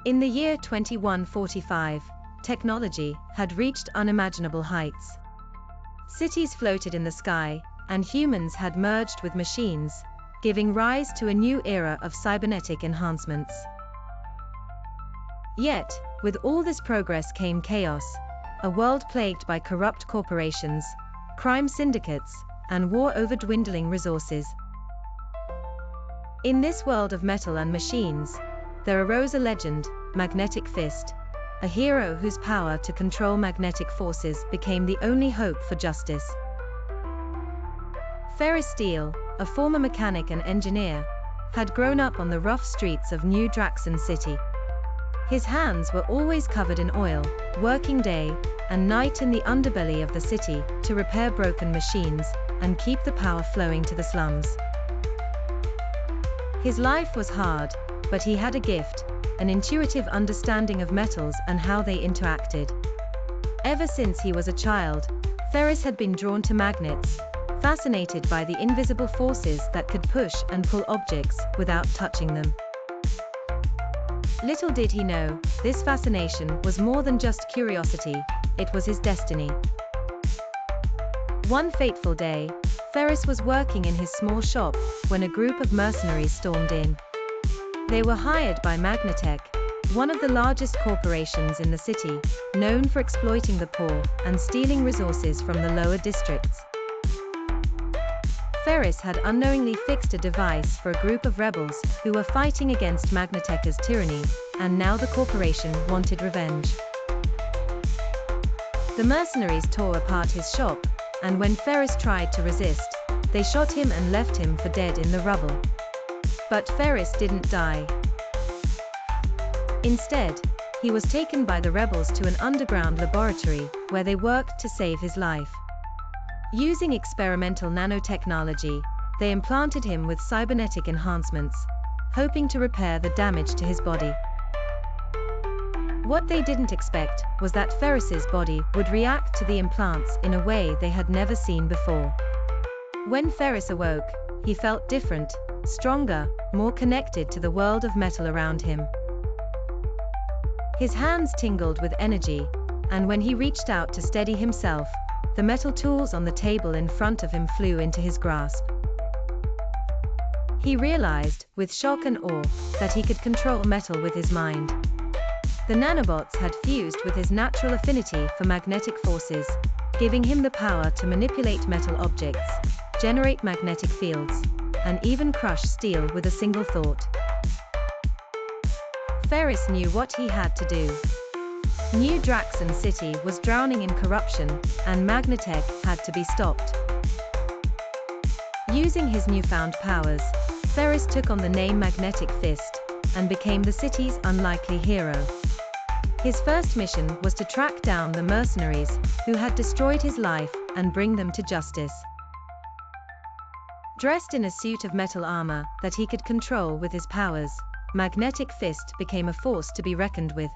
In the year 2145, technology had reached unimaginable heights. Cities floated in the sky, and humans had merged with machines, giving rise to a new era of cybernetic enhancements. Yet, with all this progress came chaos, a world plagued by corrupt corporations, crime syndicates, and war over dwindling resources. In this world of metal and machines, there arose a legend, Magnetic Fist, a hero whose power to control magnetic forces became the only hope for justice. Ferris Steele, a former mechanic and engineer, had grown up on the rough streets of New Draxon City. His hands were always covered in oil, working day and night in the underbelly of the city to repair broken machines and keep the power flowing to the slums. His life was hard, but he had a gift, an intuitive understanding of metals and how they interacted. Ever since he was a child, Ferris had been drawn to magnets, fascinated by the invisible forces that could push and pull objects without touching them. Little did he know, this fascination was more than just curiosity, it was his destiny. One fateful day, Ferris was working in his small shop when a group of mercenaries stormed in. They were hired by Magnatech, one of the largest corporations in the city, known for exploiting the poor and stealing resources from the lower districts. Ferris had unknowingly fixed a device for a group of rebels who were fighting against Magnatech's tyranny, and now the corporation wanted revenge. The mercenaries tore apart his shop, and when Ferris tried to resist, they shot him and left him for dead in the rubble. But Ferris didn't die. Instead, he was taken by the rebels to an underground laboratory where they worked to save his life. Using experimental nanotechnology, they implanted him with cybernetic enhancements, hoping to repair the damage to his body. What they didn't expect was that Ferris's body would react to the implants in a way they had never seen before. When Ferris awoke, he felt different, stronger, more connected to the world of metal around him. His hands tingled with energy, and when he reached out to steady himself, the metal tools on the table in front of him flew into his grasp. He realized, with shock and awe, that he could control metal with his mind. The nanobots had fused with his natural affinity for magnetic forces, giving him the power to manipulate metal objects, generate magnetic fields, and even crush steel with a single thought. Ferris knew what he had to do. New Draxon City was drowning in corruption, and Magnatech had to be stopped. Using his newfound powers, Ferris took on the name Magnetic Fist, and became the city's unlikely hero. His first mission was to track down the mercenaries who had destroyed his life and bring them to justice. Dressed in a suit of metal armor that he could control with his powers, Magnetic Fist became a force to be reckoned with.